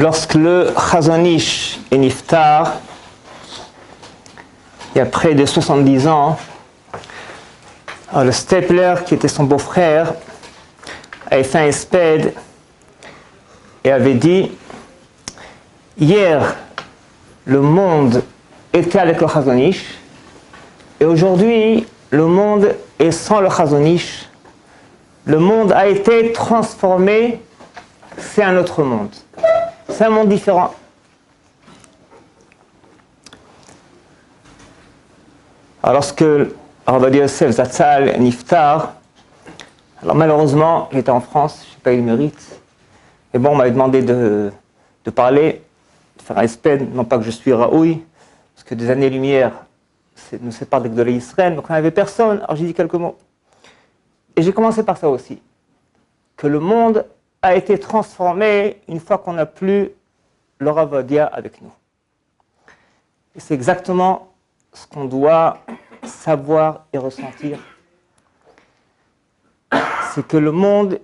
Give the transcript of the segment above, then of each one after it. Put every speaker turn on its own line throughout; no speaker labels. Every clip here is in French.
Lorsque le Chazon Ish est niftar, il y a près de 70 ans, alors le Stepler, qui était son beau-frère, avait fait un espède et avait dit: hier, le monde était avec le Chazon Ish, et aujourd'hui, le monde est sans le Chazon Ish. Le monde a été transformé, c'est un autre monde. C'est un monde différent. Alors lorsque Rabbi Yosef Zatzal niftar, alors malheureusement, j'étais en France, je n'ai pas eu le mérite. Mais bon, on m'avait demandé de parler, de faire un espède, non pas que je suis Raoui, parce que des années-lumière nous séparent de Gdolei Israël, donc on n'avait personne, alors j'ai dit quelques mots. Et j'ai commencé par ça aussi, que le monde a été transformé une fois qu'on n'a plus le Rav Ovadia avec nous. Et c'est exactement ce qu'on doit savoir et ressentir. C'est que le monde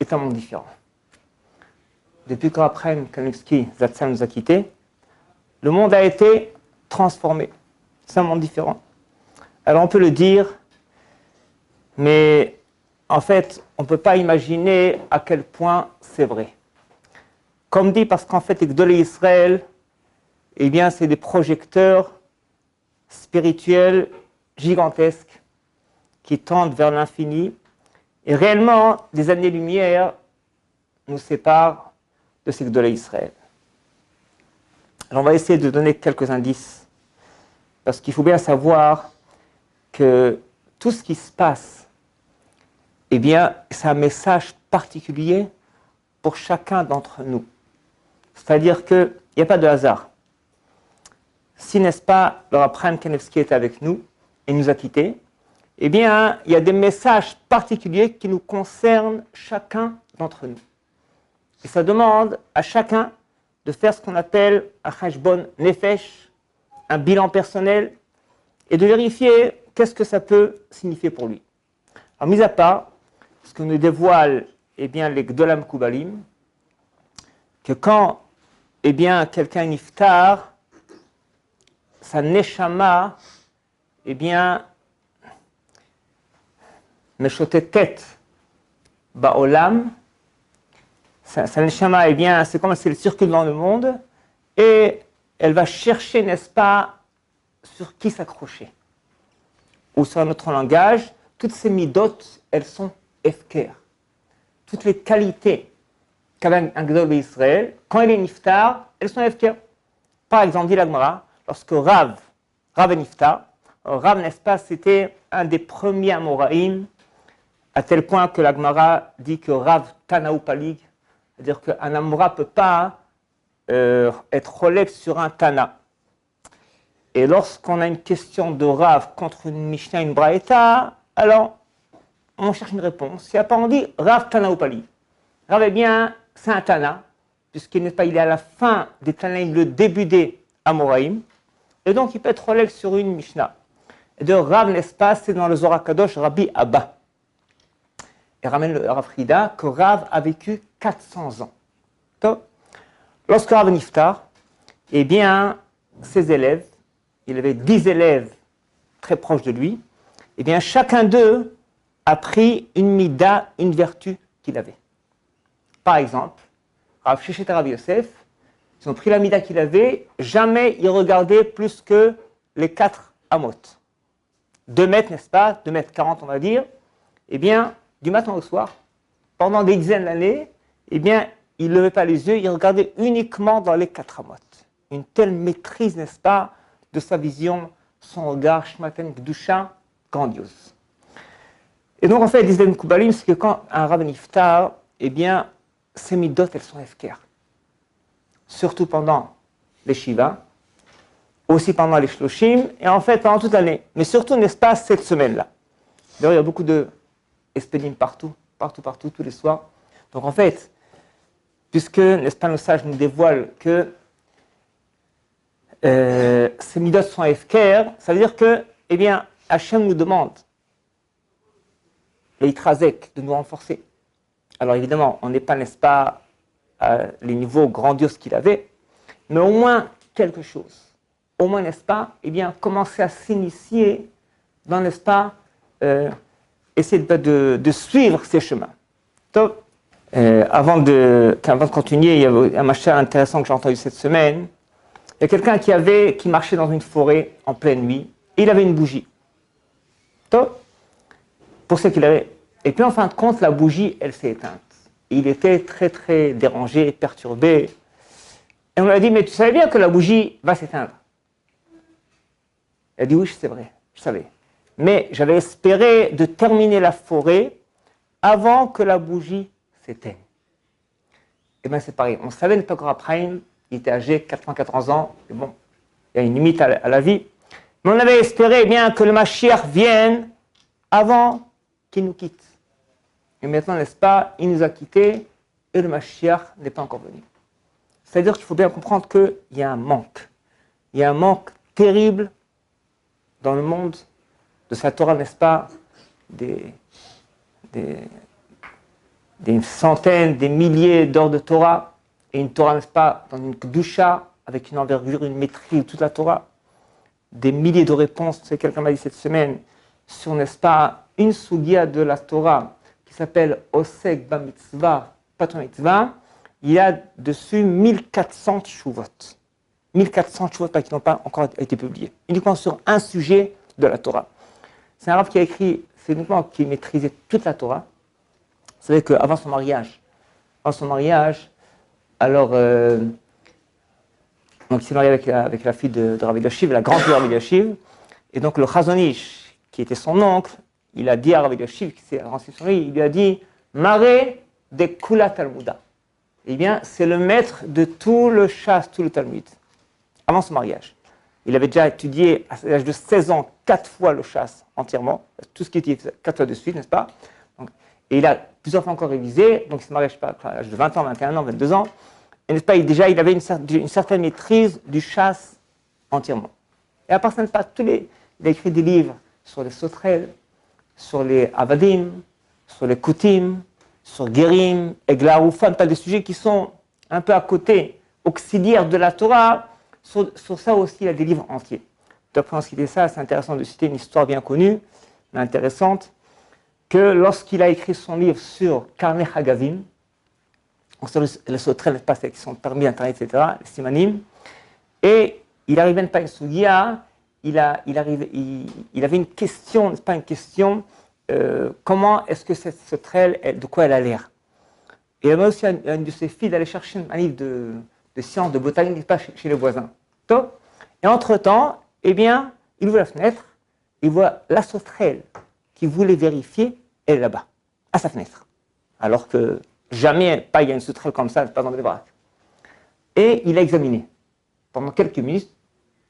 est un monde différent. Depuis qu'Abraham Kanevsky Zatzal nous a quittés, le monde a été transformé. C'est un monde différent. Alors on peut le dire, mais en fait, on ne peut pas imaginer à quel point c'est vrai. Comme dit, parce qu'en fait, les Gdolei Israël, eh bien, c'est des projecteurs spirituels gigantesques qui tendent vers l'infini. Et réellement, des années-lumière nous séparent de ces Gdolei Israël. Alors, on va essayer de donner quelques indices. Parce qu'il faut bien savoir que tout ce qui se passe, eh bien, c'est un message particulier pour chacun d'entre nous. C'est-à-dire qu'il n'y a pas de hasard. Si, n'est-ce pas, le Rav Chaim Kanevsky est avec nous et nous a quittés, eh bien, il y a des messages particuliers qui nous concernent chacun d'entre nous. Et ça demande à chacun de faire ce qu'on appelle un cheshbon nefesh, un bilan personnel, et de vérifier qu'est-ce que ça peut signifier pour lui. Alors, mis à part ce que nous dévoilent eh bien, les Gdolam Kubalim, que quand eh bien, quelqu'un est niftar, sa neshama, eh bien, meshotetet ba'olam, sa neshama, eh bien, c'est comme si elle circule dans le monde, et elle va chercher, n'est-ce pas, sur qui s'accrocher. Ou sur un autre langage, toutes ces midot, elles sont efker. Toutes les qualités qu'avait un Gdol d'Israël, quand il est niftar, elles sont efker. Par exemple, dit la Gemara, lorsque Rav est niftar, Rav, n'est-ce pas, c'était un des premiers Amoraïm, à tel point que la Gemara dit que Rav Tanaou Palig, c'est-à-dire qu'un Amora ne peut pas être relève sur un Tana. Et lorsqu'on a une question de Rav contre une Mishnah, une Braïta, alors on cherche une réponse. Et après on dit Rav Tanaou Palig. Rav, eh bien, c'est un Tana, puisqu'il n'est pas, il est à la fin des Tanaïm, le début des Amoraïm, et donc il peut être relève sur une Mishnah. Et de Rav, n'est-ce pas, c'est dans le Zohar Kadosh, Rabbi Abba. Et ramène le Rav Frida que Rav a vécu 400 ans. Donc, lorsque Rav niftar, eh bien, ses élèves, il avait 10 élèves très proches de lui, eh bien, chacun d'eux a pris une mida, une vertu qu'il avait. Par exemple, Rav Sheshet et Rav Yosef, ils ont pris la mida qu'il avait, jamais ils regardaient plus que les 4 amot. 2 mètres, n'est-ce pas, 2 mètres 40 on va dire, eh bien, du matin au soir, pendant des dizaines d'années, eh bien, il ne levait pas les yeux, il regardait uniquement dans les 4 amot. Une telle maîtrise, n'est-ce pas, de sa vision, son regard, Shmaten Gdusha, grandiose. Et donc, en fait, les Islam Kubalim, c'est que quand un Rav niftar, eh bien, ces midot, elles sont efker. Surtout pendant les Shiva, aussi pendant les Shloshim, et en fait, pendant toute l'année. Mais surtout, n'est-ce pas, cette semaine-là. D'ailleurs, il y a beaucoup de espédim partout, tous les soirs. Donc, en fait, puisque, n'est-ce pas, nos sages nous dévoilent que ces midot sont efker, ça veut dire que, eh bien, Hachem nous demande, les Itrazek, de nous renforcer. Alors évidemment, on n'est pas, n'est-ce pas, à les niveaux grandioses qu'il avait, mais au moins quelque chose. Au moins, n'est-ce pas, eh bien, commencer à s'initier dans, n'est-ce pas, essayer de suivre ces chemins. Donc, avant de continuer, il y a un machin intéressant que j'ai entendu cette semaine. Il y a quelqu'un qui marchait dans une forêt en pleine nuit, et il avait une bougie. Donc, pour ce qu'il avait. Et puis, en fin de compte, la bougie, elle s'est éteinte. Il était très, très dérangé, perturbé. Et on lui a dit, mais tu savais bien que la bougie va s'éteindre. Il a dit, oui, c'est vrai, je savais. Mais j'avais espéré de terminer la forêt avant que la bougie s'éteigne. Et bien, c'est pareil. On savait le Tokra Prime, il était âgé 94 ans. Et bon, il y a une limite à la vie. Mais on avait espéré bien que le Mashiach vienne avant qu'il nous quitte. Et maintenant, n'est-ce pas, il nous a quittés et le Mashiach n'est pas encore venu. C'est-à-dire qu'il faut bien comprendre qu'il y a un manque. Il y a un manque terrible dans le monde de sa Torah, n'est-ce pas, des centaines, des milliers d'heures de Torah, et une Torah, n'est-ce pas, dans une Kedusha, avec une envergure, une maîtrise de toute la Torah, des milliers de réponses. Tu sais, quelqu'un m'a dit cette semaine sur, n'est-ce pas, une sugia de la Torah qui s'appelle Osek Ba Mitzvah, Patron Mitzvah. Il y a dessus 1400 shuvot. 1400 shuvot qui n'ont pas encore été publiés. Uniquement sur un sujet de la Torah. C'est un rav qui a écrit, c'est uniquement qui maîtrisait toute la Torah. Vous savez qu'avant son mariage, alors, donc il s'est marié avec la fille de Rav Eliashiv, la grande fille de Rav Eliashiv. Et donc le Chazon Ish, qui était son oncle, il a dit à Rav Eliashiv, qui s'est renseigné sur lui, il lui a dit « Maré de Kula Talmuda ». Eh bien, c'est le maître de tout le chasse, tout le Talmud, avant son mariage. Il avait déjà étudié à l'âge de 16 ans 4 fois le chasse entièrement, tout ce qui était 4 fois de suite, n'est-ce pas? Donc, et il a plusieurs fois encore révisé, donc il se mariait, je sais pas, à l'âge de 20 ans, 21 ans, 22 ans. Et n'est-ce pas, il avait une certaine maîtrise du chasse entièrement. Et à part ça, n'est-ce pas, il a écrit des livres sur les sauterelles, sur les avadim, sur les kutim, sur Guérim, Egla, Oufan, pas des sujets qui sont un peu à côté, auxiliaires de la Torah. Sur ça aussi, il a des livres entiers. D'après en ce qui est ça, c'est intéressant de citer une histoire bien connue, mais intéressante, que lorsqu'il a écrit son livre sur Karne Hagavim, sur les sauterelles, qui sont permis d'Internet, etc., les simanim, et il arrivait pas une sougia, il avait une question, n'est-ce pas une question, comment est-ce que cette sauterelle, de quoi elle a l'air? Et il y avait aussi une de ses filles d'aller chercher un livre de sciences, de botanique, pas chez les voisins. Top. Et entre-temps, eh bien, il ouvre la fenêtre, il voit la sauterelle qui voulait vérifier, elle est là-bas, à sa fenêtre. Alors que jamais, pas il y a une sauterelle comme ça, pas dans les baraques. Et il a examiné. Pendant quelques minutes,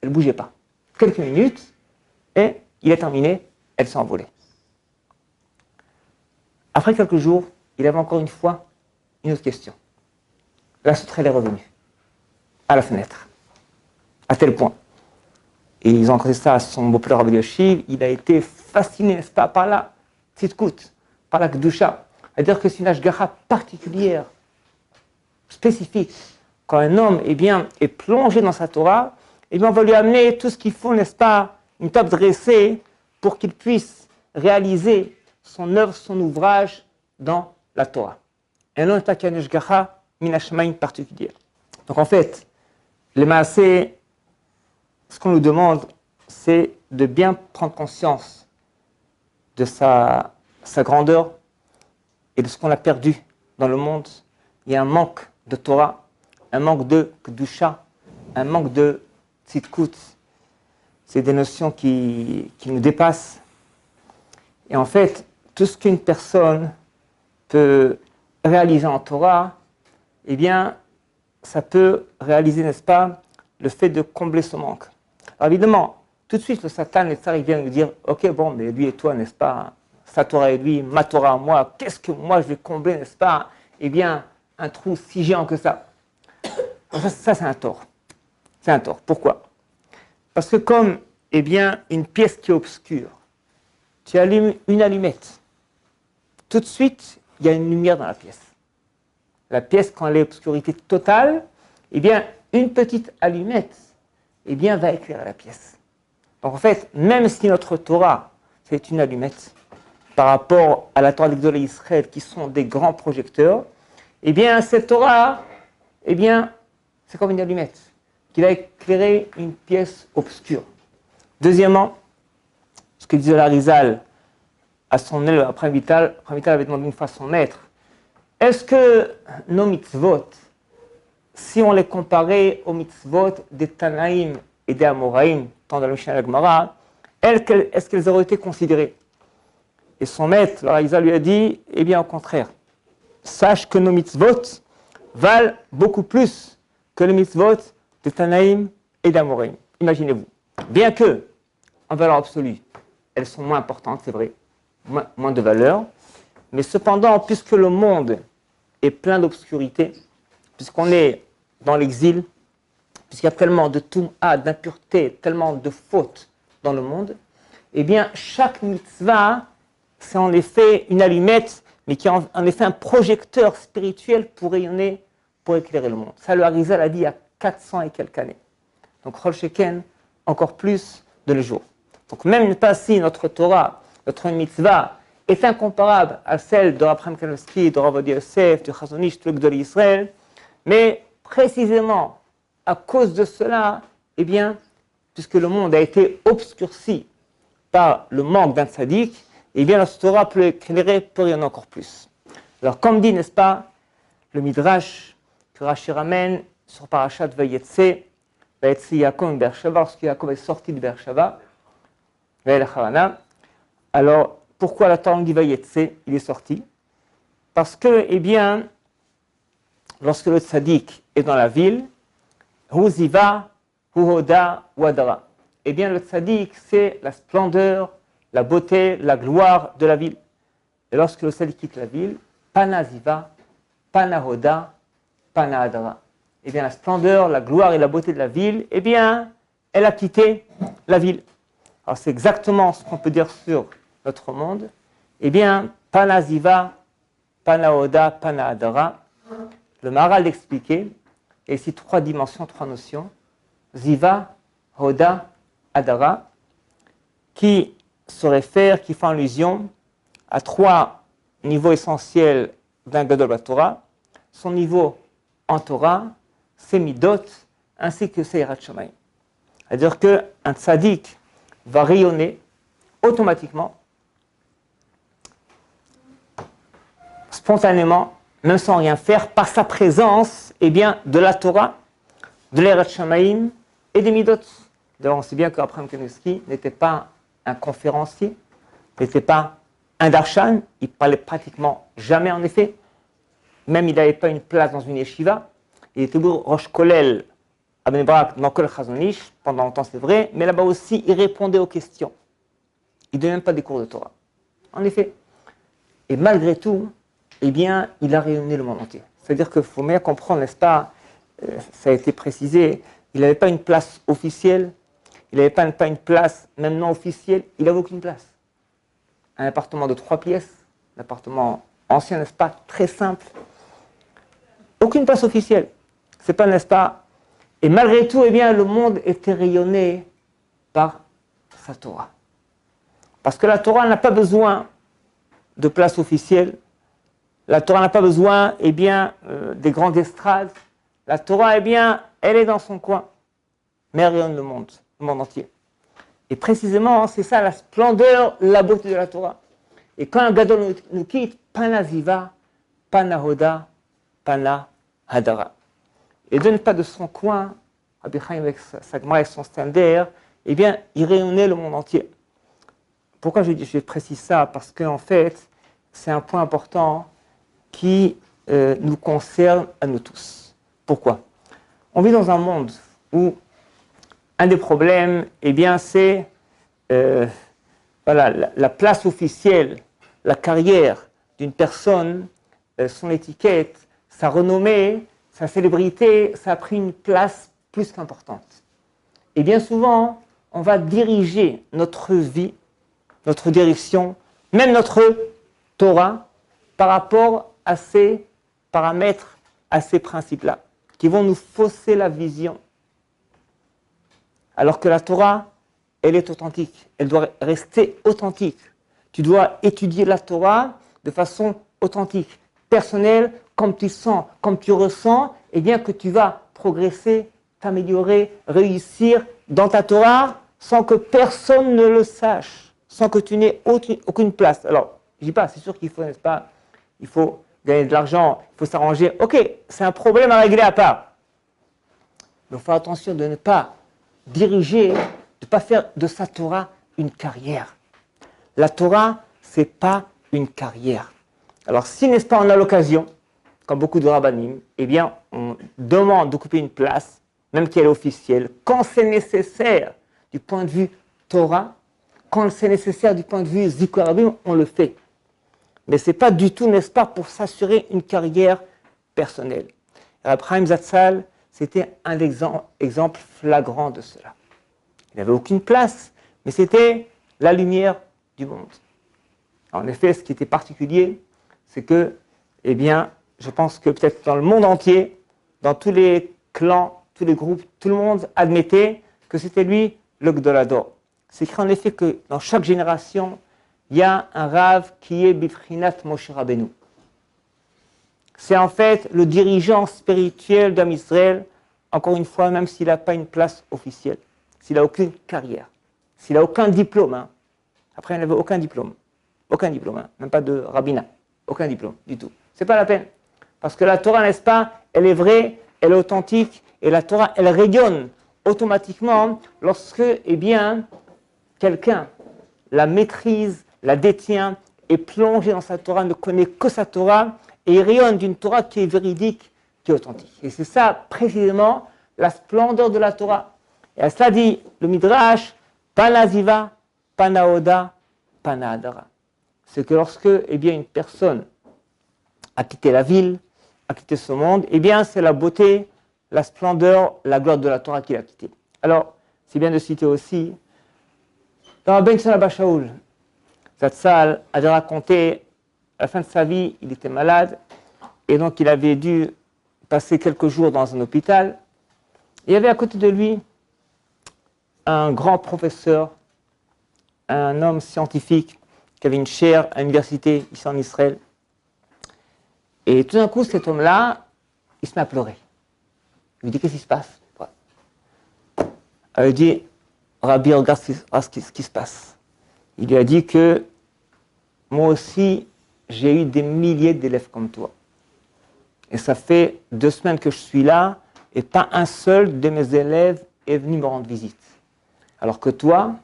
elle ne bougeait pas. Quelques minutes, et il a terminé, elle s'est envolée. Après quelques jours, il avait encore une fois une autre question. La sauterelle est revenue, à la fenêtre, à tel point. Et ils ont raconté ça à son beau-père Rav Eliashiv, il a été fasciné, n'est-ce pas, par la tzidkut, par la kedusha. C'est-à-dire que c'est une ashgacha particulière, spécifique. Quand un homme est plongé dans sa Torah, on va lui amener tout ce qu'il faut, n'est-ce pas, une table dressée pour qu'il puisse réaliser son œuvre, son ouvrage dans la Torah. Et non, pas qu'il y a une ashgacha minashmaïn particulière. Donc en fait, les maasé, ce qu'on nous demande, c'est de bien prendre conscience de sa grandeur et de ce qu'on a perdu dans le monde. Il y a un manque de Torah, un manque de Kedusha, un manque de Tzidkut. C'est des notions qui nous dépassent. Et en fait, tout ce qu'une personne peut réaliser en Torah, eh bien, ça peut réaliser, n'est-ce pas, le fait de combler ce manque. Alors évidemment, tout de suite, le Satan, le tsar, il vient nous dire, ok, bon, mais lui et toi, n'est-ce pas, sa Torah et lui, ma Torah à moi, qu'est-ce que moi je vais combler, n'est-ce pas, eh bien, un trou si géant que ça. Ça, c'est un tort. C'est un tort. Pourquoi? Parce que comme, eh bien, une pièce qui est obscure, tu allumes une allumette, tout de suite, il y a une lumière dans la pièce. la pièce quand elle est obscurité totale, eh bien, une petite allumette, eh bien, va éclairer la pièce. Donc en fait, même si notre Torah, c'est une allumette, par rapport à la Torah d'Exode Israël, qui sont des grands projecteurs, eh bien, cette Torah, eh bien, c'est comme une allumette, qui va éclairer une pièce obscure. Deuxièmement, ce que disait l'Arizal à son élève, après Vital avait demandé une fois à son maître, est-ce que nos mitzvot, si on les comparait aux mitzvot des Tanaïm et des Amoraïm, tant dans le Mishnah et la Gemara, est-ce qu'elles auraient été considérées? Et son maître, l'Arizal, lui a dit, eh bien au contraire, sache que nos mitzvot valent beaucoup plus que les mitzvot des Tanaïm et des Amoraïm. Imaginez-vous. Bien que, en valeur absolue, elles sont moins importantes, c'est vrai, moins de valeur, mais cependant, puisque le monde est plein d'obscurité, puisqu'on est dans l'exil, puisqu'il y a tellement de toum'a, d'impureté, tellement de fautes dans le monde, eh bien, chaque mitzvah, c'est en effet une allumette, mais qui est en effet un projecteur spirituel pour rayonner, pour éclairer le monde. Ça, le Harizal a dit il y a 400 et quelques années. Donc, Chol Sheken, encore plus de nos jours. Donc, même pas si notre Torah, notre mitzvah, est incomparable à celle de Abraham Kanevsky, de Rav Ovadia Yosef, du Chazon Ish, de Gdolei Israël, mais précisément à cause de cela, eh bien, puisque le monde a été obscurci par le manque d'un tzaddik, eh bien, notre Torah peut éclairer, peut rayonner encore plus. Alors, comme dit, n'est-ce pas, le Midrash que Rashi ramène sur Parashat Vayetze Yaakov Beersheva, lorsque Yaakov est sorti de Beersheva, alors, pourquoi la Torah dit Vayetze, il est sorti? Parce que, eh bien, lorsque le tzaddik est dans la ville, Hu ziva, hu hoda, wadara. Eh bien, le tzaddik, c'est la splendeur, la beauté, la gloire de la ville. Et lorsque le tzaddik quitte la ville, pana ziva, pana hoda, pana hadara. Eh bien, la splendeur, la gloire et la beauté de la ville, eh bien, elle a quitté la ville. Alors, c'est exactement ce qu'on peut dire sur notre monde. Eh bien, pana ziva, pana hoda, pana hadara. Le Maharal l'expliquait, et ici 3 dimensions, 3 notions, Ziva, Hoda, Hadara, qui se réfèrent, qui font allusion à 3 niveaux essentiels d'un Gadol Torah, son niveau en Torah, ses midot, ainsi que ses Yirat Shamayim. C'est-à-dire qu'un tzaddik va rayonner automatiquement, spontanément, même sans rien faire, par sa présence, eh bien, de la Torah, de l'Yirat Shamayim et des Midot. D'ailleurs, on sait bien qu'Abraham Kanevsky n'était pas un conférencier, n'était pas un darshan, il parlait pratiquement jamais en effet, même il n'avait pas une place dans une yeshiva, il était Rosh Kolel à Bnei Brak dans Kol Chazon Ish, pendant longtemps c'est vrai, mais là-bas aussi il répondait aux questions. Il ne donnait même pas des cours de Torah. En effet. Et malgré tout, eh bien, il a rayonné le monde entier. C'est-à-dire qu'il faut bien comprendre, n'est-ce pas, ça a été précisé, il n'avait pas une place officielle, il n'avait pas une place, même non officielle, il n'avait aucune place. Un appartement de 3 pièces, un appartement ancien, n'est-ce pas, très simple, aucune place officielle. C'est pas, n'est-ce pas, et malgré tout, eh bien, le monde était rayonné par sa Torah. Parce que la Torah n'a pas besoin de place officielle. La Torah n'a pas besoin, eh bien, des grandes estrades. La Torah, eh bien, elle est dans son coin, mais elle rayonne le monde entier. Et précisément, c'est ça la splendeur, la beauté de la Torah. Et quand un gadol nous quitte, pana ziva, pana hoda, pana hadara. Et de ne pas de son coin, Rabbi Chaim avec sa Gemara et son standard, eh bien, il rayonnait le monde entier. Pourquoi je précise ça? Parce qu'en fait, c'est un point important qui nous concerne à nous tous. Pourquoi? On vit dans un monde où un des problèmes, eh bien, c'est voilà, la place officielle, la carrière d'une personne, son étiquette, sa renommée, sa célébrité, ça a pris une place plus qu'importante. Et bien souvent, on va diriger notre vie, notre direction, même notre Torah, par rapport à ces paramètres à ces principes-là, qui vont nous fausser la vision. Alors que la Torah, elle est authentique, elle doit rester authentique. Tu dois étudier la Torah de façon authentique, personnelle, comme tu sens, comme tu ressens, et bien que tu vas progresser, t'améliorer, réussir dans ta Torah sans que personne ne le sache, sans que tu n'aies aucune place. Alors, je ne dis pas, c'est sûr qu'il faut, n'est-ce pas, il faut gagner de l'argent, il faut s'arranger. Ok, c'est un problème à régler à part. Mais il faut faire attention de ne pas diriger, de ne pas faire de sa Torah une carrière. La Torah, ce n'est pas une carrière. Alors, si, n'est-ce pas, on a l'occasion, comme beaucoup de rabbanim, eh bien, on demande d'occuper une place, même qu'elle est officielle, quand c'est nécessaire du point de vue Torah, quand c'est nécessaire du point de vue Zikkur Rabim, on le fait. Mais ce n'est pas du tout, n'est-ce pas, pour s'assurer une carrière personnelle. Rabbi Chaim Zatzal, c'était un exemple flagrant de cela. Il n'avait aucune place, mais c'était la lumière du monde. En effet, ce qui était particulier, c'est que, eh bien, je pense que peut-être dans le monde entier, dans tous les clans, tous les groupes, tout le monde admettait que c'était lui le Gdolador. C'est écrit en effet que dans chaque génération, il y a un Rav qui est Bifrinat Moshe Rabbeinu. C'est en fait le dirigeant spirituel d'Am Israël, encore une fois, même s'il n'a pas une place officielle, s'il n'a aucune carrière, s'il n'a aucun diplôme. Hein. Après, il n'avait aucun diplôme, hein. Même pas de rabbinat, aucun diplôme du tout. C'est pas la peine. Parce que la Torah, n'est-ce pas, elle est vraie, elle est authentique, et la Torah, elle rayonne automatiquement lorsque, eh bien, quelqu'un la maîtrise, la détient, est plongé dans sa Torah, ne connaît que sa Torah, et il rayonne d'une Torah qui est véridique, qui est authentique. Et c'est ça, précisément, la splendeur de la Torah. Et à cela dit le Midrash, Panaziva, Panaoda, Panadara. C'est que lorsque, eh bien, une personne a quitté la ville, a quitté ce monde, eh bien, c'est la beauté, la splendeur, la gloire de la Torah qu'il a quitté. Alors, c'est bien de citer aussi, dans Ben Abba Shaul, Zatzal avait raconté, à la fin de sa vie, il était malade, et donc il avait dû passer quelques jours dans un hôpital. Il y avait à côté de lui un grand professeur, un homme scientifique, qui avait une chaire à l'université ici en Israël. Et tout d'un coup, cet homme-là, il se met à pleurer. Il lui dit, qu'est-ce qui se passe? Il lui dit, Rabbi, regarde ce qui se passe. Il lui a dit que moi aussi, j'ai eu des milliers d'élèves comme toi. Et ça fait 2 semaines que je suis là, et pas un seul de mes élèves est venu me rendre visite. Alors que toi,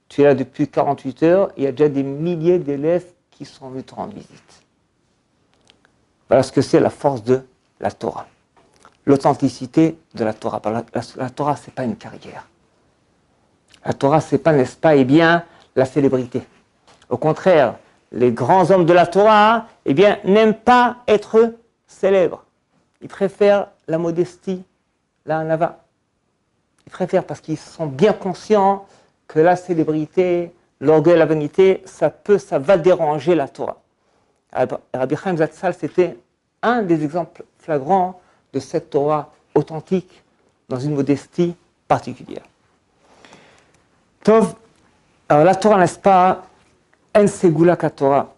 tu es là depuis 48 heures, et il y a déjà des milliers d'élèves qui sont venus te rendre visite. Voilà ce que c'est la force de la Torah. L'authenticité de la Torah. La Torah, ce n'est pas une carrière. La Torah, ce n'est pas, n'est-ce pas, eh bien, la célébrité. Au contraire, les grands hommes de la Torah, eh bien, n'aiment pas être célèbres. Ils préfèrent la modestie, la hanava. Ils préfèrent parce qu'ils sont bien conscients que la célébrité, l'orgueil, la vanité, ça va déranger la Torah. Rabbi Chaim Zatzal, c'était un des exemples flagrants de cette Torah authentique dans une modestie particulière. Tov, alors la Torah, n'est-ce pas, en segula ka Torah.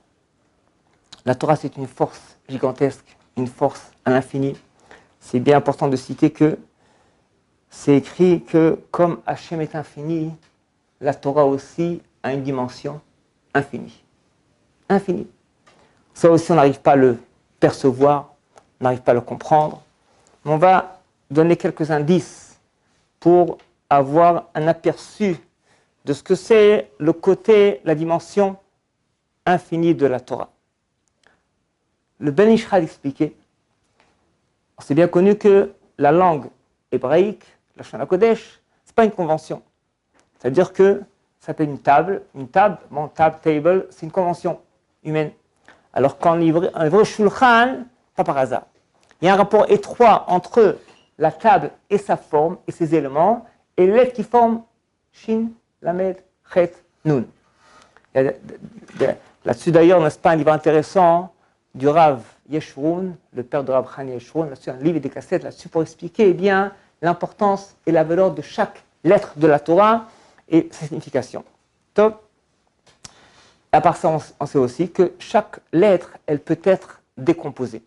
La Torah, c'est une force gigantesque, une force à l'infini. C'est bien important de citer que c'est écrit que comme Hachem est infini, la Torah aussi a une dimension infinie. Infinie. Ça aussi, on n'arrive pas à le percevoir, on n'arrive pas à le comprendre. Mais on va donner quelques indices pour avoir un aperçu de ce que c'est le côté, la dimension infinie de la Torah. Le Ben Ishraï expliquait, c'est bien connu que la langue hébraïque, la Shana Kodesh, ce n'est pas une convention. C'est-à-dire que ça s'appelle une table, table, c'est une convention humaine. Alors qu'en hébreu, Shulchan, pas par hasard. Il y a un rapport étroit entre la table et sa forme et ses éléments, et les lettres qui forment Shin, Lamed, Chet, Nun. Là-dessus d'ailleurs, n'est-ce pas, un livre intéressant du Rav Yeshurun, le père de Rab Chania Yeshurun, là-dessus un livre et des cassettes là-dessus pour expliquer bien l'importance et la valeur de chaque lettre de la Torah et sa signification. Top. À part ça, on sait aussi que chaque lettre, elle peut être décomposée.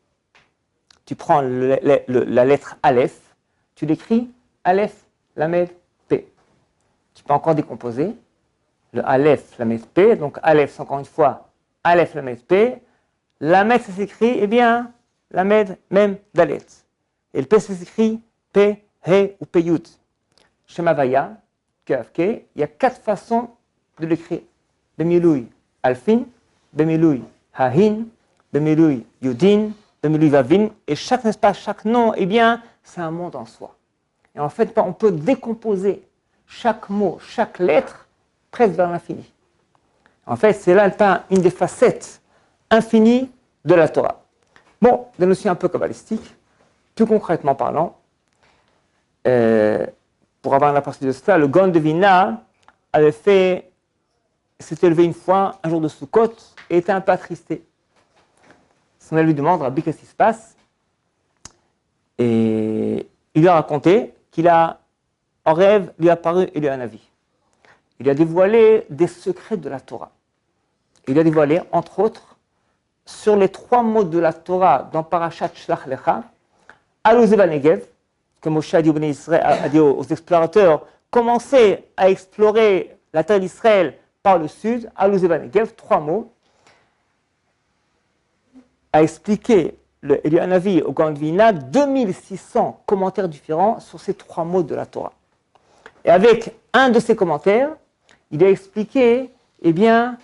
Tu prends la lettre Aleph, tu l'écris Aleph, Lamed, P. Tu peux encore décomposer le Aleph, Lamed, P. Donc Aleph, c'est encore une fois Aleph, Lamed, P. Lamed, ça s'écrit, eh bien, Lamed, même Dalet. Et le P, ça s'écrit P, He ou P, Yud. Shema Vaya, Kavke, il y a 4 façons de l'écrire. Bemiloui Alfin, Bemiloui Hahin, Bemiloui Yudin, Bemiloui Vavin, et chaque, n'est-ce pas, chaque nom, eh bien, c'est un monde en soi. Et en fait, on peut décomposer chaque mot, chaque lettre, presque vers l'infini. En fait, c'est là une des facettes infinies de la Torah. Bon, des notions un peu kabbalistiques, plus concrètement parlant, pour avoir la partie de cela, le Gaon de Vilna s'était levé une fois, un jour de Sukkot, et était un peu attristé. Son élève lui demande, Rabbi, qu'est-ce qui se passe? Et il lui a raconté en rêve, lui a apparu Eliyahu Hanavi. Il lui a dévoilé des secrets de la Torah. Il lui a dévoilé, entre autres, sur les 3 mots de la Torah dans Parashat Shlach Lecha, Aluz Negev, que Moshe a dit aux explorateurs, commencez à explorer la terre d'Israël par le sud, Aluz Negev, 3 mots, a expliqué Eliyahu Hanavi au Gaon de Vilna 2600 commentaires différents sur ces 3 mots de la Torah. Et avec un de ces commentaires, il a expliqué, eh bien,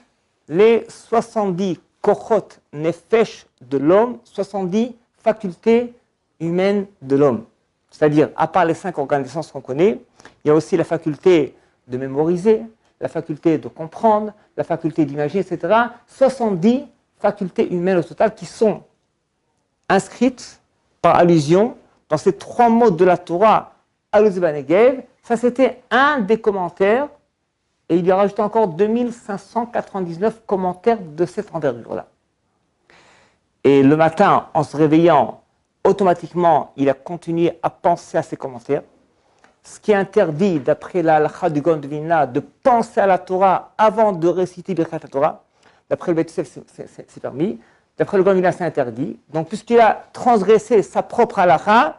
les 70 kochot nefesh de l'homme, 70 facultés humaines de l'homme. C'est-à-dire, à part les 5 organes de sens qu'on connaît, il y a aussi la faculté de mémoriser, la faculté de comprendre, la faculté d'imaginer, etc. 70 facultés humaines au total qui sont inscrites par allusion dans ces 3 mots de la Torah, Aluz Negev. Ça, c'était un des commentaires, et il y a rajouté encore 2599 commentaires de cette envergure-là. Et le matin, en se réveillant, automatiquement, il a continué à penser à ces commentaires. Ce qui est interdit, d'après la halakha du Gaon de Vilna, de penser à la Torah avant de réciter Birkat Torah. D'après le Beit Yosef, c'est permis. D'après le Gaon de Vilna, c'est interdit. Donc, puisqu'il a transgressé sa propre halakha,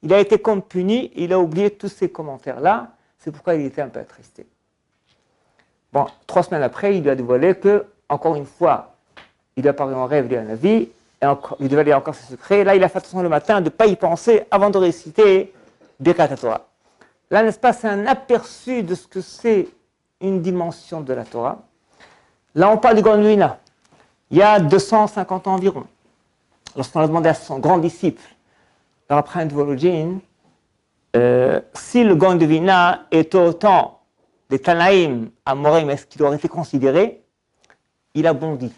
il a été comme puni, et il a oublié tous ces commentaires-là. C'est pourquoi il était un peu attristé. Bon, 3 semaines après, il lui a dévoilé que, encore une fois, il a parlé en rêve, il a un avis, et il devait aller encore ses secrets. Là, il a fait attention le matin de ne pas y penser avant de réciter Birkat Torah. Là, n'est-ce pas, c'est un aperçu de ce que c'est une dimension de la Torah. Là, on parle du Gaon de Vilna. Il y a 250 ans environ, lorsqu'on a demandé à son grand disciple, le Rav Chaim de Volodjine, si le Gaon de Vilna est au temps des Tanaïm à Morim, est-ce qu'il aurait été considéré? Il a bondi.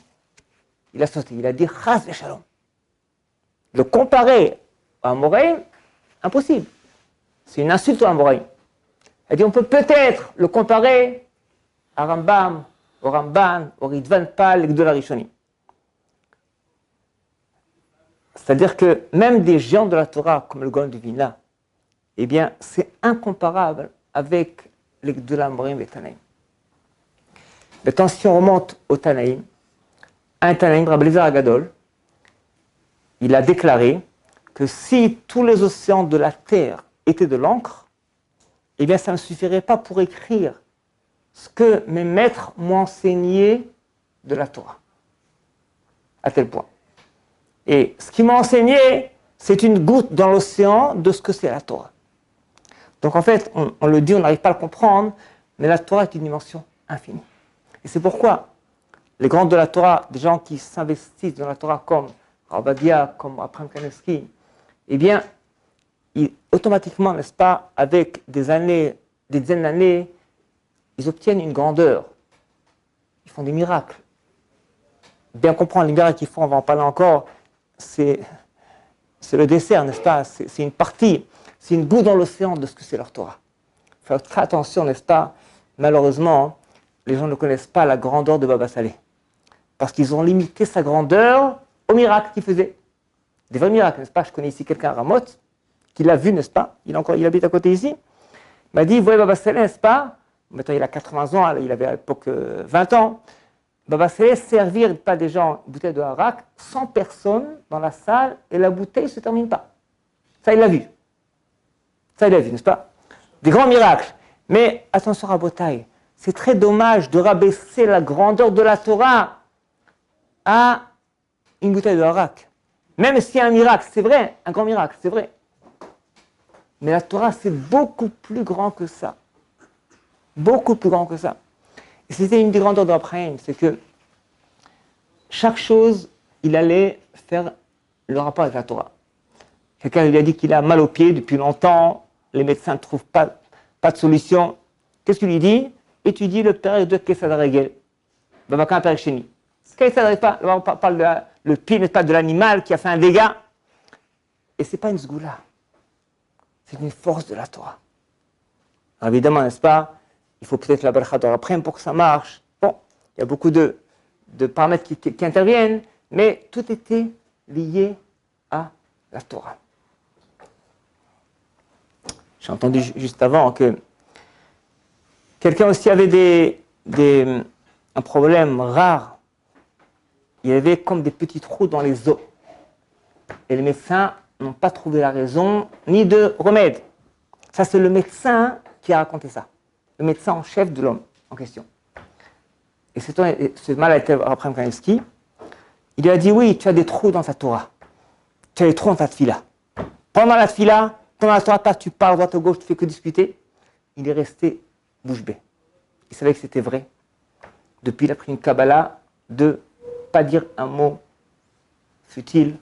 Il a sauté. Il a dit Chas v'shalom. Le comparer à Morim, impossible. C'est une insulte à Morim. Il a dit on peut peut-être le comparer à Rambam, au Ramban, au Ritvan Pal, et Gdol HaRishonim. C'est-à-dire que même des géants de la Torah, comme le Gaon de Vilna, eh bien, c'est incomparable avec les Gdol HaMorim et les Tanaïm. Maintenant, si on remonte au Tanaïm, un Tanaïm, Rabbi Eliezer Agadol, il a déclaré que si tous les océans de la terre étaient de l'encre, eh bien, ça ne suffirait pas pour écrire ce que mes maîtres m'ont enseigné de la Torah. À tel point. Et ce qu'ils m'ont enseigné, c'est une goutte dans l'océan de ce que c'est la Torah. Donc en fait, on le dit, on n'arrive pas à le comprendre, mais la Torah est une dimension infinie. Et c'est pourquoi les grands de la Torah, des gens qui s'investissent dans la Torah comme Rabadia, comme Abraham Kanevsky, eh bien, automatiquement, n'est-ce pas, avec des années, des dizaines d'années, ils obtiennent une grandeur. Ils font des miracles. Bien comprendre les miracles qu'ils font, on va en parler encore, c'est le dessert, n'est-ce pas? C'est une partie, c'est une goutte dans l'océan de ce que c'est leur Torah. Il faut faire très attention, n'est-ce pas? Malheureusement, les gens ne connaissent pas la grandeur de Baba Saleh. Parce qu'ils ont limité sa grandeur au miracle qu'il faisait. des vrais miracles, n'est-ce pas? Je connais ici quelqu'un à Ramoth, qui l'a vu, n'est-ce pas? Il habite à côté ici. Il m'a dit, vous voyez Baba Saleh, n'est-ce pas? Maintenant, il a 80 ans, il avait à l'époque 20 ans. Baba Saleh servir pas des gens une bouteille de harak, 100 personnes dans la salle, et la bouteille ne se termine pas. Ça, il l'a vu. Ça, il l'a vu, n'est-ce pas? Des grands miracles. Mais attention, Rabotai, c'est très dommage de rabaisser la grandeur de la Torah à une bouteille de harak. Même s'il y a un miracle, c'est vrai, un grand miracle, c'est vrai. Mais la Torah, c'est beaucoup plus grand que ça. Beaucoup plus grand que ça. Et c'était une des grandeurs d'Abraham, c'est que chaque chose, il allait faire le rapport avec la Torah. Quelqu'un lui a dit qu'il a mal au pied depuis longtemps, les médecins ne trouvent pas de solution. Qu'est-ce qu'il lui dit? Étudie le père de Kesad Regel. Babakan Père Cheni. Kesad Regel, on parle de le pied, n'est-ce pas, de l'animal qui a fait un dégât. Et ce n'est pas une sgoula. C'est une force de la Torah. Alors évidemment, n'est-ce pas, il faut peut-être la bracha d'Abraham pour que ça marche. Bon, il y a beaucoup de paramètres qui interviennent, mais tout était lié à la Torah. J'ai entendu juste avant que quelqu'un aussi avait un problème rare. Il y avait comme des petits trous dans les os. Et les médecins n'ont pas trouvé la raison, ni de remède. Ça, c'est le médecin qui a raconté ça. Le médecin en chef de l'homme en question. Et ce mal a été Abraham Kanevski. Il lui a dit, oui, tu as des trous dans ta Torah. Tu as des trous dans ta tfila. Pendant la tfila, pendant la Torah, tu parles droite à gauche, tu fais que discuter. Il est resté bouche bée. Il savait que c'était vrai. Depuis, il a pris une Kabbalah de pas dire un mot futile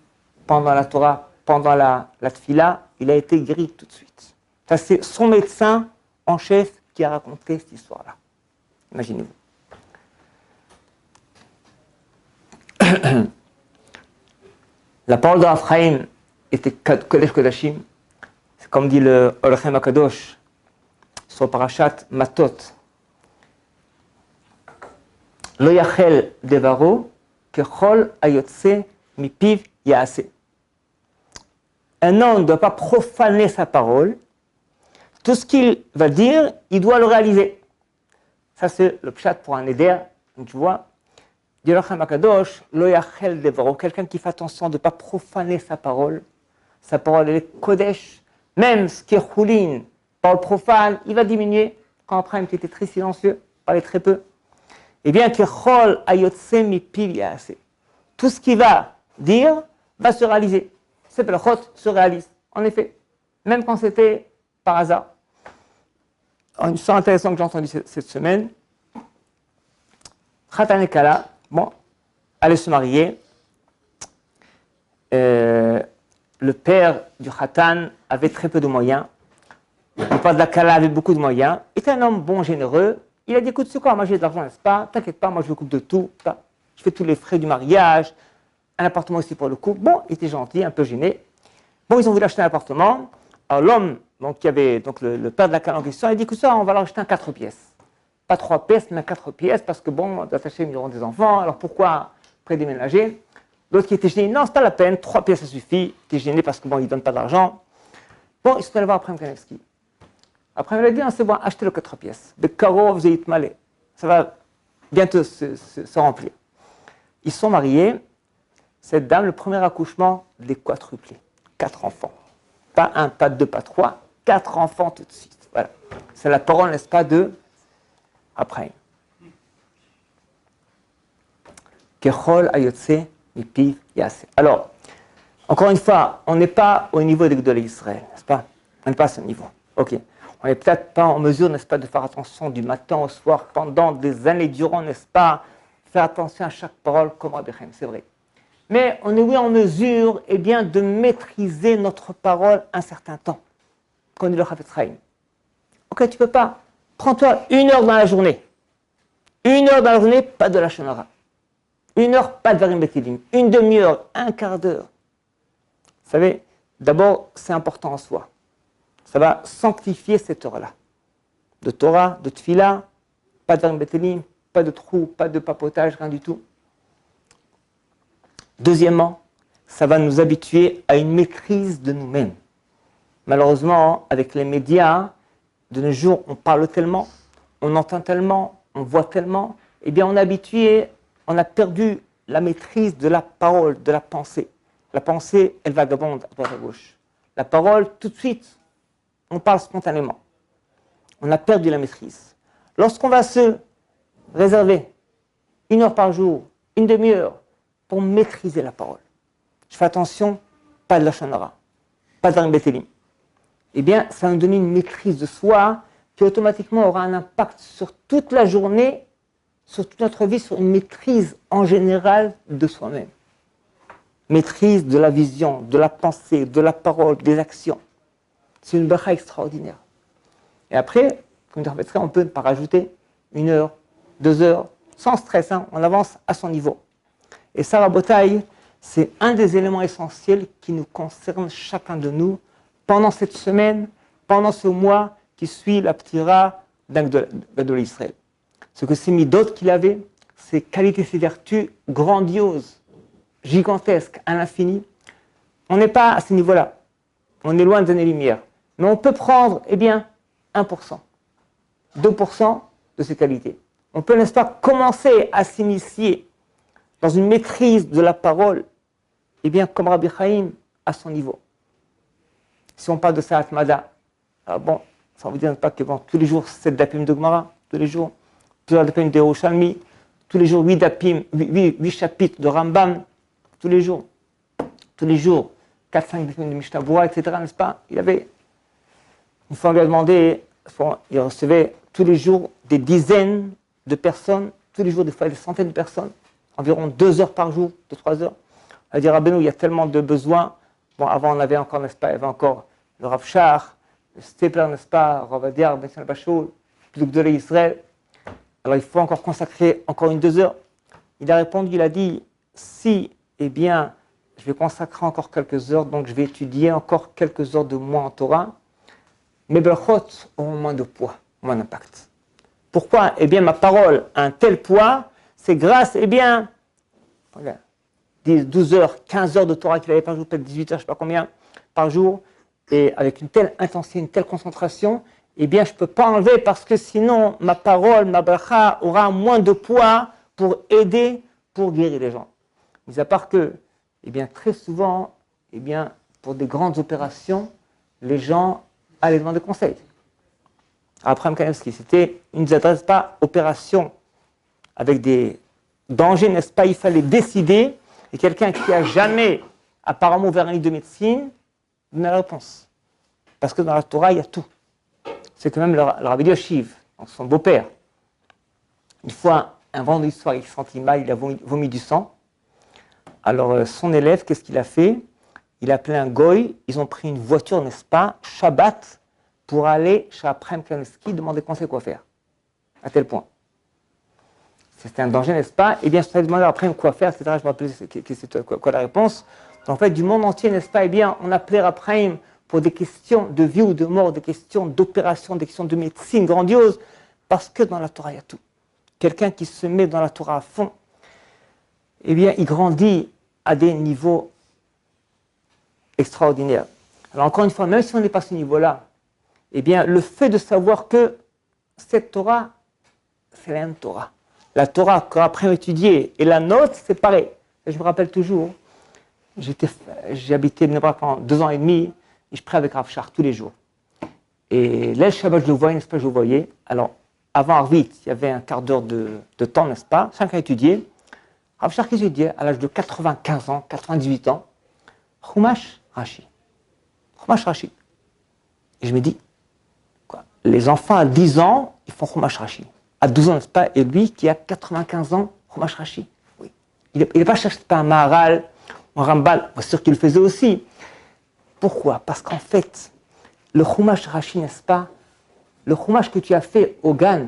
pendant la Torah, pendant la tfila. Il a été guéri tout de suite. Ça, c'est son médecin en chef qui a raconté cette histoire-là. Imaginez-vous. La parole d'Abraham était Kodesh Kodashim. C'est comme dit le Orchem Akadosh sur Parashat Matot. Lo yachel devaro kechol ayotse mipiv yaase. Un homme ne doit pas profaner sa parole. Tout ce qu'il va dire, il doit le réaliser. Ça, c'est le pshat pour un éder. Donc, tu vois, dit l'Orchem Akadosh, lo yachel devaro, quelqu'un qui fait attention de ne pas profaner sa parole. Sa parole, elle est kodesh. Même ce qui est choulin, parole profane, il va diminuer. Quand Abraham était très silencieux, parlait très peu. Eh bien, kechol ayotse mipiv yaase. Tout ce qu'il va dire va se réaliser. C'est que le chot se réalise. En effet, même quand c'était par hasard. Une histoire intéressante que j'ai entendue cette semaine. Khatan et Kala, bon, allait se marier. Le père du Khatan avait très peu de moyens. Le père de la Kala avait beaucoup de moyens. Il était un homme bon, généreux. Il a dit, écoute, c'est quoi, moi j'ai de l'argent, n'est-ce pas? T'inquiète pas, moi je m'occupe de tout. Je fais tous les frais du mariage. Un appartement aussi pour le couple. Bon, il était gentil, un peu gêné. Bon, ils ont voulu acheter un appartement. Alors l'homme, donc, qui avait donc, le père de la Kala en question, il a dit, écoute ça, on va leur acheter un 4 pièces. Pas 3 pièces, mais un 4 pièces, parce que bon, d'attacher, ils auront des enfants, alors pourquoi prédéménager? L'autre qui était gêné, non, c'est pas la peine, 3 pièces, ça suffit. Il était gêné parce que bon, il ne donne pas d'argent. Bon, ils sont allés voir Abraham Kanevski. Après, il a dit, c'est bon, achetez le 4 pièces. Le carreau, vous allez malé. Ça va bientôt se remplir. Ils sont mariés. Cette dame, le premier accouchement, les quadruplés. 4 enfants. Pas 1, pas 2, pas 3. 4 enfants tout de suite. Voilà. C'est la parole, n'est-ce pas, de Abraham. Kechol ayotse mipiv yaase. Alors, encore une fois, on n'est pas au niveau des Gdolei Israël, n'est-ce pas? On n'est pas à ce niveau. Ok. On n'est peut-être pas en mesure, n'est-ce pas, de faire attention du matin au soir, pendant des années durant, n'est-ce pas, faire attention à chaque parole comme Rabbi Chaim, c'est vrai. Mais on est oui en mesure, eh bien, de maîtriser notre parole un certain temps, comme dit le Chafetz Chaim. Ok, tu peux pas. Prends-toi 1 heure dans la journée. 1 heure dans la journée, pas de la shonara. 1 heure, pas de varim betilim. 1 demi-heure, 1 quart d'heure. Vous savez, d'abord, c'est important en soi. Ça va sanctifier cette heure-là. De Torah, de Tfila, pas de varim betilim, pas de trou, pas de papotage, rien du tout. Deuxièmement, ça va nous habituer à une maîtrise de nous-mêmes. Malheureusement, avec les médias, de nos jours, on parle tellement, on entend tellement, on voit tellement, eh bien on est habitué, on a perdu la maîtrise de la parole, de la pensée. La pensée, elle vagabonde à droite à gauche. La parole, tout de suite, on parle spontanément. On a perdu la maîtrise. Lorsqu'on va se réserver 1 heure par jour, une demi-heure, pour maîtriser la parole, je fais attention, pas de la chanara, pas de la bétélim, eh bien, ça va nous donner une maîtrise de soi qui automatiquement aura un impact sur toute la journée, sur toute notre vie, sur une maîtrise en général de soi-même. Maîtrise de la vision, de la pensée, de la parole, des actions. C'est une bracha extraordinaire. Et après, comme je répéterai, on peut pas rajouter 1 heure, 2 heures, sans stress, hein, on avance à son niveau. Et ça, Rabotai, c'est un des éléments essentiels qui nous concerne chacun de nous pendant cette semaine, pendant ce mois qui suit la ptira d'Gadol Israël. Ce que ces midot qu'il avait, ses qualités, ses vertus grandioses, gigantesques, à l'infini, on n'est pas à ce niveau-là. On est loin des années-lumière. Mais on peut prendre, eh bien, 1%, 2% de ces qualités. On peut, n'est-ce pas, commencer à s'initier dans une maîtrise de la parole, eh bien, comme Rabbi Chaim, à son niveau. Si on parle de Saat Mada, alors bon, ça ne veut dire pas que bon, tous les jours 7 dapim de Gemara, tous les jours plusieurs dapim de Yerushalmi, tous les jours 8 dapim, 8 chapitres de Rambam, tous les jours 4-5 dapim de Mishnah Berurah, etc., n'est-ce pas? Il avait, une fois on lui a demandé, il recevait tous les jours des dizaines de personnes, tous les jours des fois des centaines de personnes, environ 2 heures par jour, 2-3 heures. On a dit, Rabbeinu, il y a tellement de besoins. Bon, avant, on avait encore, n'est-ce pas, il y avait encore le Rav Shach, le Stepler, n'est-ce pas, Rav Adiar, Ben Bachou, le Gdolei Israël. Alors, il faut encore consacrer encore 1-2 heures. Il a répondu, il a dit, si, eh bien, je vais consacrer encore quelques heures, donc je vais étudier encore quelques heures de moi en Torah, mes brachot auront moins de poids, moins d'impact. Pourquoi? Eh bien, ma parole a un tel poids, c'est grâce, eh bien, 12 heures, 15 heures de Torah qu'il avait par jour, peut-être 18 heures, je ne sais pas combien, par jour, et avec une telle intensité, une telle concentration, eh bien, je ne peux pas enlever parce que sinon, ma parole, ma bracha aura moins de poids pour aider, pour guérir les gens. Mis à part que, eh bien, très souvent, eh bien, pour des grandes opérations, les gens allaient demander conseil. Après Kanevski, c'était une des adresses pas opération avec des dangers, n'est-ce pas? Il fallait décider, et quelqu'un qui n'a jamais apparemment ouvert un livre de médecine donnait la réponse. Parce que dans la Torah, il y a tout. C'est que même le Rabbi Yoshiv, son beau-père, une fois, un vendredi soir, il se sentit mal, il a vomi du sang. Alors son élève, qu'est-ce qu'il a fait? Il a appelé un goy, ils ont pris une voiture, n'est-ce pas, Shabbat, pour aller chez Abraham Kanevski demander conseil quoi faire. À tel point. C'était un danger, n'est-ce pas? Eh bien, je t'avais demandé après quoi faire, etc. Je me rappelais c'était quoi la réponse. En fait, du monde entier, n'est-ce pas? Eh bien, on appelait Abraham pour des questions de vie ou de mort, des questions d'opération, des questions de médecine grandiose, parce que dans la Torah, il y a tout. Quelqu'un qui se met dans la Torah à fond, eh bien, il grandit à des niveaux extraordinaires. Alors, encore une fois, même si on n'est pas à ce niveau-là, eh bien, le fait de savoir que cette Torah, c'est la même Torah. La Torah qu'après on étudié et la nôtre, c'est pareil. Et je me rappelle toujours, j'ai habité Bnei Brak pendant 2 ans et demi, et je priais avec Rav Shach tous les jours. Et là, le Shabbat, je le voyais, n'est-ce pas, je le voyais. Alors, avant Arvit, il y avait un quart d'heure de temps, n'est-ce pas, chacun étudiait. Rav Shach étudiait à l'âge de 95 ans, 98 ans, Chumash Rashi. Chumash Rashi. Et je me dis, quoi, les enfants à 10 ans, ils font Chumash Rashi. À 12 ans, n'est-ce pas? Et lui, qui a 95 ans, Chumash Rashi. Oui. Il n'est pas cherché pas un Maharal, un Rambal, bien sûr qu'il le faisait aussi. Pourquoi? Parce qu'en fait, le Chumash Rashi, n'est-ce pas? Le Chumash que tu as fait au Gan,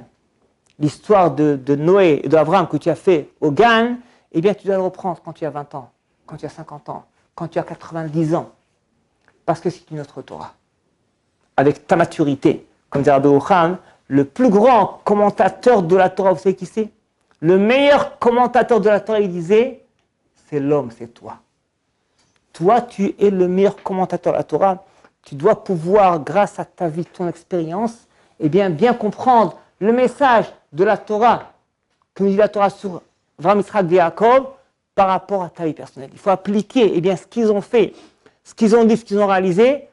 l'histoire de Noé et d'Abraham que tu as fait au Gan, eh bien, tu dois le reprendre quand tu as 20 ans, quand tu as 50 ans, quand tu as 90 ans. Parce que c'est une autre Torah. Avec ta maturité, comme dit Rabbi Yochanan, le plus grand commentateur de la Torah, vous savez qui c'est? Le meilleur commentateur de la Torah, il disait, c'est l'homme, c'est toi. toi, tu es le meilleur commentateur de la Torah. Tu dois pouvoir, grâce à ta vie, ton expérience, bien comprendre le message de la Torah, que nous dit la Torah sur Avraham, Yitzhak et Yaakov, par rapport à ta vie personnelle. Il faut appliquer ce qu'ils ont fait, ce qu'ils ont dit, ce qu'ils ont réalisé,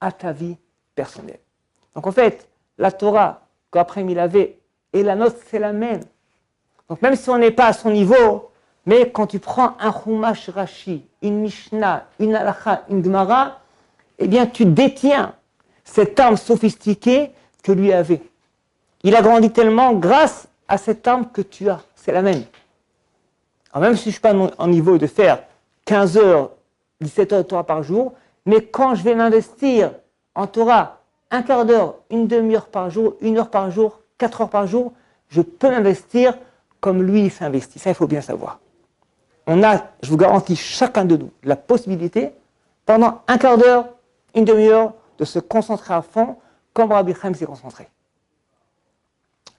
à ta vie personnelle. Donc en fait, la Torah qu'Abraham il avait et la nôtre, c'est la même. Donc même si on n'est pas à son niveau, mais quand tu prends un Chumash Rashi, une Mishnah, une Halakha, une Gemara, tu détiens cette arme sophistiquée que lui avait. Il a grandi tellement grâce à cette arme que tu as. C'est la même. Alors même si je ne suis pas en niveau de faire 15 heures, 17 heures de Torah par jour, mais quand je vais m'investir en Torah, un quart d'heure, une demi-heure par jour, 1 heure par jour, 4 heures par jour, je peux m'investir comme lui il s'investit. Ça, il faut bien savoir. On a, je vous garantis, chacun de nous, la possibilité, pendant un quart d'heure, une demi-heure, de se concentrer à fond, comme Rabbi Chaim s'est concentré.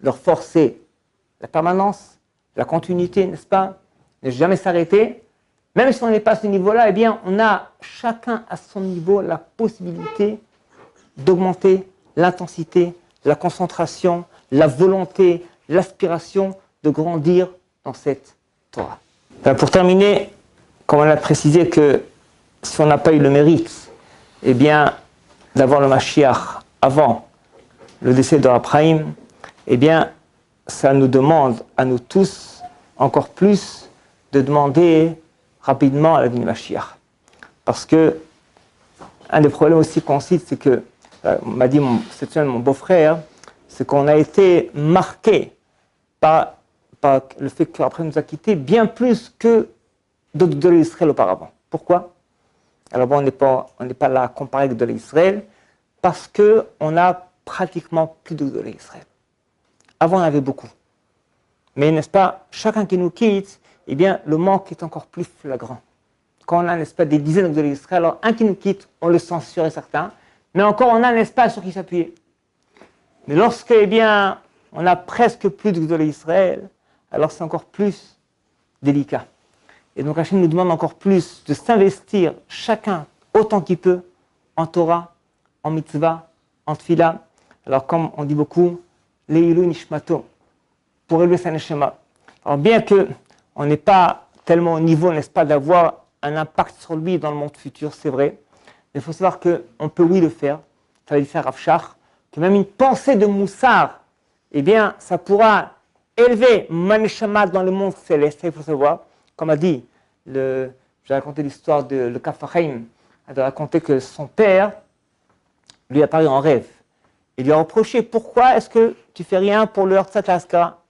Leur force, c'est la permanence, la continuité, n'est-ce pas? Ne jamais s'arrêter. Même si on n'est pas à ce niveau-là, on a chacun à son niveau la possibilité d'augmenter l'intensité, la concentration, la volonté, l'aspiration de grandir dans cette Torah. Pour terminer, comme on a précisé que si on n'a pas eu le mérite, d'avoir le Mashiach avant le décès de Abraham, ça nous demande à nous tous encore plus de demander rapidement à la venue du Mashiach. Parce que un des problèmes aussi qu'on cite, c'est que, m'a dit cette semaine mon beau-frère, c'est qu'on a été marqué par le fait qu'après nous a quittés bien plus que d'autres de l'Israël auparavant. Pourquoi? Alors on n'est pas là à comparer avec de l'Israël, parce qu'on a pratiquement plus de l'Israël. Avant on avait beaucoup. Mais n'est-ce pas, chacun qui nous quitte, le manque est encore plus flagrant. Quand on a, n'est-ce pas, des dizaines de l'Israël, alors un qui nous quitte, on le sent sûr et certain, mais encore on a, n'est-ce pas, sur qui s'appuyer. Mais lorsque, on a presque plus de l'Israël, alors c'est encore plus délicat. Et donc Hachem nous demande encore plus de s'investir chacun autant qu'il peut en Torah, en mitzvah, en tfila. Alors comme on dit beaucoup, Leilu Nishmato, pour élever sa neshama. Alors bien qu'on n'est pas tellement au niveau, n'est-ce pas, d'avoir un impact sur lui dans le monde futur, c'est vrai, mais il faut savoir qu'on peut oui le faire, ça va dire Rav Shach, que même une pensée de Moussar, ça pourra élever ma neshama dans le monde céleste, il faut savoir. Comme a dit, j'ai raconté l'histoire de le Kafarim, il a raconté que son père lui a parlé en rêve. Il lui a reproché, pourquoi est-ce que tu fais rien pour le Herzat Askara?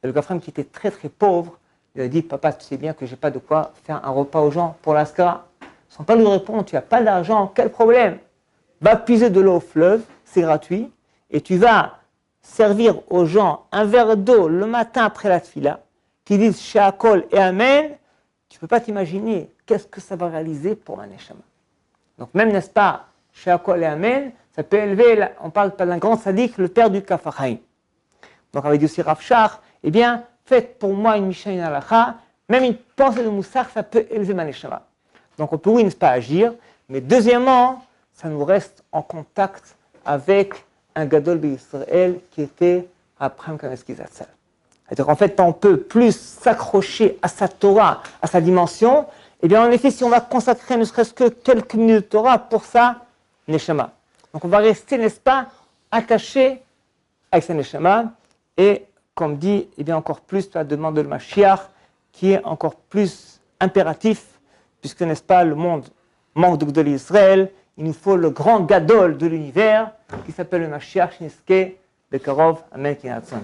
Et le Kafarim, qui était très très pauvre, il a dit, papa, tu sais bien que j'ai pas de quoi faire un repas aux gens pour l'Askara. Son père lui répond, tu n'as pas d'argent, quel problème? Va puiser de l'eau au fleuve, c'est gratuit, et tu vas servir aux gens un verre d'eau le matin après la tfila, qui disent Sheakol et Amen, tu ne peux pas t'imaginer qu'est-ce que ça va réaliser pour ma neshama. Donc même, n'est-ce pas, Sheakol et Amen, ça peut élever, on parle pas d'un grand sadique, le père du Kafahaim. Donc avec aussi Rav Shach, faites pour moi une Mishnah, une Halakha, même une pensée de Moussar, ça peut élever ma neshama. Donc on peut, oui, n'est-ce pas, agir, mais deuxièmement, ça nous reste en contact avec un Gadol d'Israël qui était Abraham Kamenetsky Zatzal. C'est-à-dire qu'en fait, on peut plus s'accrocher à sa Torah, à sa dimension, en effet, si on va consacrer ne serait-ce que quelques minutes de Torah pour sa neshama. Donc on va rester, n'est-ce pas, attaché avec sa neshama, et comme dit, encore plus la demande de le Mashiach, qui est encore plus impératif, puisque, n'est-ce pas, le monde manque de l'Israël, il nous faut le grand gadol de l'univers, qui s'appelle le Mashiach Shniske Bekarov Amen Ki Ratzon.